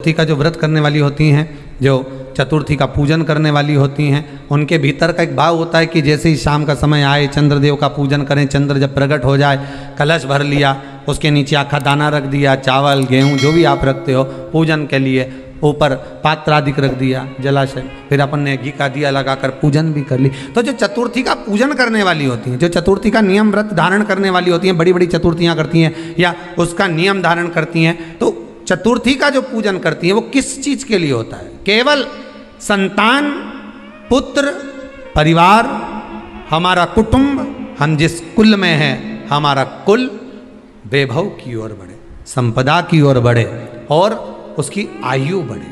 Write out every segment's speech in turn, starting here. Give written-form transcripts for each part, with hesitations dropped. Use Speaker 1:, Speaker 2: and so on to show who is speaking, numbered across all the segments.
Speaker 1: चतुर्थी का जो व्रत करने वाली होती हैं, जो चतुर्थी का पूजन करने वाली होती हैं, उनके भीतर का एक भाव होता है कि जैसे ही शाम का समय आए चंद्रदेव का पूजन करें, चंद्र जब प्रकट हो जाए, कलश भर लिया, उसके नीचे आखा दाना रख दिया, चावल गेहूं जो भी आप रखते हो पूजन के लिए, ऊपर पात्र आदि रख दिया जलाशय, फिर अपन ने घी का दिया लगाकर पूजन भी कर ली। तो जो चतुर्थी का पूजन करने वाली होती हैं, जो चतुर्थी का नियम व्रत धारण करने वाली होती हैं, बड़ी बड़ी चतुर्थियाँ करती हैं या उसका नियम धारण करती हैं, तो चतुर्थी का जो पूजन करती है वो किस चीज के लिए होता है? केवल संतान, पुत्र, परिवार, हमारा कुटुंब, हम जिस कुल में हैं, हमारा कुल वैभव की ओर बढ़े, संपदा की ओर बढ़े और उसकी आयु बढ़े,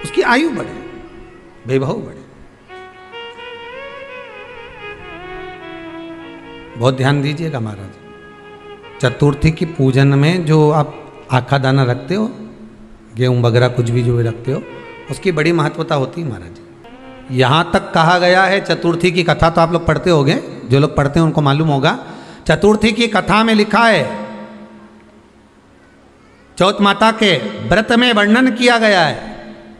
Speaker 1: उसकी आयु बढ़े, वैभव बढ़े। बहुत ध्यान दीजिएगा महाराज, चतुर्थी की पूजन में जो आप आखा दाना रखते हो, गेहूं वगैरह कुछ भी जो भी रखते हो, उसकी बड़ी महत्वता होती है महाराज। यहाँ तक कहा गया है, चतुर्थी की कथा तो आप लोग पढ़ते होंगे, जो लोग पढ़ते हैं उनको मालूम होगा। चतुर्थी की कथा में लिखा है, चौथ माता के व्रत में वर्णन किया गया है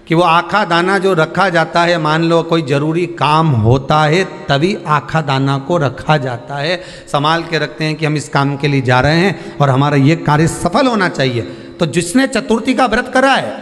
Speaker 1: कि वो आखा दाना जो रखा जाता है, मान लो कोई जरूरी काम होता है तभी आखा दाना को रखा जाता है, संभाल के रखते हैं कि हम इस काम के लिए जा रहे हैं और हमारा ये कार्य सफल होना चाहिए। तो जिसने चतुर्थी का व्रत करा है,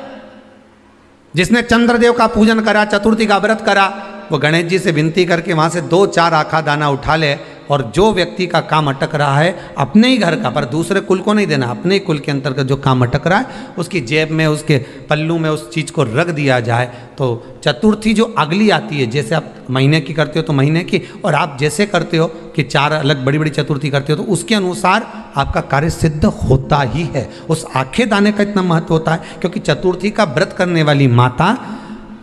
Speaker 1: जिसने चंद्रदेव का पूजन करा, चतुर्थी का व्रत करा, वो गणेश जी से विनती करके वहाँ से 2-4 आखा दाना उठा ले, और जो व्यक्ति का काम अटक रहा है अपने ही घर का, पर दूसरे कुल को नहीं देना, अपने ही कुल के अंतर्गत जो काम अटक रहा है उसकी जेब में, उसके पल्लू में उस चीज़ को रख दिया जाए। तो चतुर्थी जो अगली आती है, जैसे आप महीने की करते हो तो महीने की, और आप जैसे करते हो कि 4 अलग बड़ी बड़ी चतुर्थी करते हो तो उसके अनुसार आपका कार्य सिद्ध होता ही है। उस आखे दाने का इतना महत्व होता है क्योंकि चतुर्थी का व्रत करने वाली माता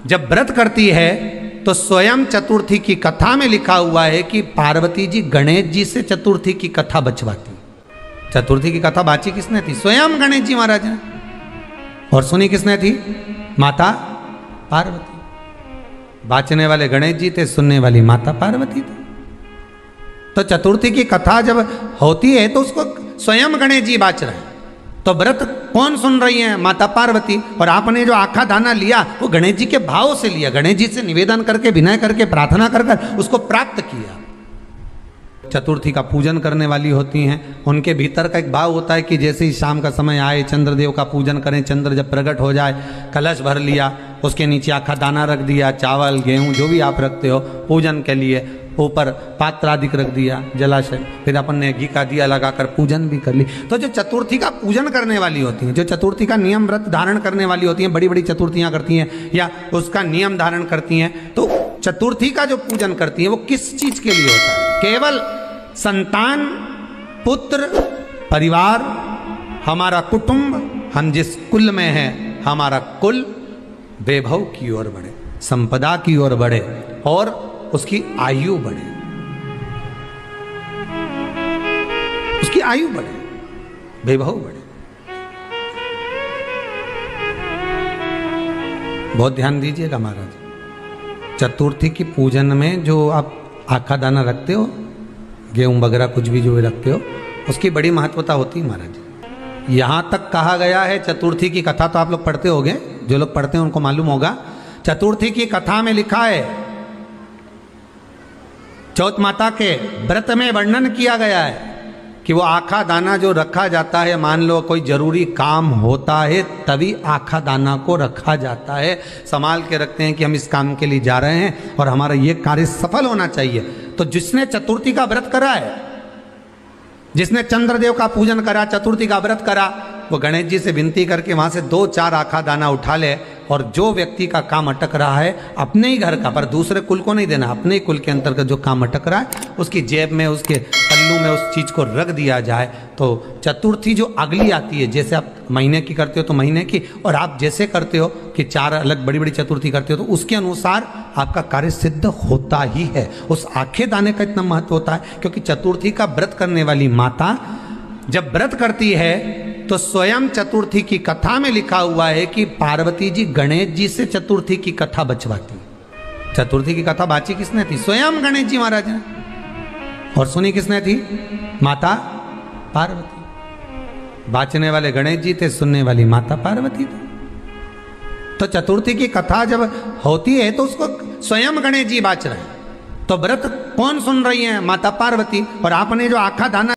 Speaker 1: जब व्रत करती है तो स्वयं चतुर्थी की कथा में लिखा हुआ है कि पार्वती जी गणेश जी से चतुर्थी की कथा बचवाती। चतुर्थी की कथा बाची किसने थी? स्वयं गणेश जी महाराज ने। और सुनी किसने थी? माता पार्वती। बाचने वाले गणेश जी थे, सुनने वाली माता पार्वती थी। तो चतुर्थी की कथा जब होती है तो उसको स्वयं गणेश जी बाच रहे हैं, तो व्रत कौन सुन रही है? माता पार्वती। और आपने जो आखा दाना लिया वो गणेश जी के भाव से लिया, गणेश जी से निवेदन करके, विनय करके, प्रार्थना कर उसको प्राप्त किया। चतुर्थी का पूजन करने वाली होती हैं, उनके भीतर का एक भाव होता है कि जैसे ही शाम का समय आए चंद्रदेव का पूजन करें, चंद्र जब प्रकट हो जाए, कलश भर लिया, उसके नीचे आखा दाना रख दिया, चावल गेहूं जो भी आप रखते हो पूजन के लिए, ऊपर पात्र आदि रख दिया जलाशय, फिर अपन ने घी का दिया लगाकर पूजन भी कर ली। तो जो चतुर्थी का पूजन करने वाली होती हैं, जो चतुर्थी का नियम व्रत धारण करने वाली होती हैं, बड़ी बड़ी चतुर्थियाँ करती हैं या उसका नियम धारण करती हैं, तो चतुर्थी का जो पूजन करती हैं वो किस चीज के लिए होता है? केवल संतान, पुत्र, परिवार, हमारा कुटुंब, हम जिस कुल में हैं, हमारा कुल वैभव की ओर बढ़े, संपदा की ओर बढ़े और उसकी आयु बढ़े, उसकी आयु बढ़े, वैभव बढ़े। बहुत ध्यान दीजिएगा महाराज, चतुर्थी की पूजन में जो आप आखा दाना रखते हो, गेहूं वगैरह कुछ भी जो भी रखते हो, उसकी बड़ी महत्वता होती है महाराज। यहाँ तक कहा गया है, चतुर्थी की कथा तो आप लोग पढ़ते होंगे, जो लोग पढ़ते हैं उनको मालूम होगा। चतुर्थी की कथा में लिखा है, चौथ माता के व्रत में वर्णन किया गया है कि वो आखा दाना जो रखा जाता है, मान लो कोई जरूरी काम होता है तभी आखा दाना को रखा जाता है, संभाल के रखते हैं कि हम इस काम के लिए जा रहे हैं और हमारा ये कार्य सफल होना चाहिए। तो जिसने चतुर्थी का व्रत करा है, जिसने चंद्रदेव का पूजन करा, चतुर्थी का व्रत करा, वो गणेश जी से विनती करके वहाँ से 2-4 आखा दाना उठा ले, और जो व्यक्ति का काम अटक रहा है अपने ही घर का, पर दूसरे कुल को नहीं देना, अपने ही कुल के अंतर्गत जो काम अटक रहा है उसकी जेब में, उसके पल्लू में उस चीज़ को रख दिया जाए। तो चतुर्थी जो अगली आती है, जैसे आप महीने की करते हो तो महीने की, और आप जैसे करते हो कि 4 अलग बड़ी बड़ी चतुर्थी करते हो तो उसके अनुसार आपका कार्य सिद्ध होता ही है। उस आखे दाने का इतना महत्व होता है क्योंकि चतुर्थी का व्रत करने वाली माता जब व्रत करती है तो स्वयं चतुर्थी की कथा में लिखा हुआ है कि पार्वती जी गणेश जी से चतुर्थी की कथा बचवाती। चतुर्थी की कथा बाची किसने थी? स्वयं गणेश जी महाराज ने। और सुनी किसने थी? माता पार्वती। बाचने वाले गणेश जी थे, सुनने वाली माता पार्वती थी। तो चतुर्थी की कथा जब होती है तो उसको स्वयं गणेश जी बाच रहे हैं, तो व्रत कौन सुन रही है? माता पार्वती। और आपने जो आखा दाना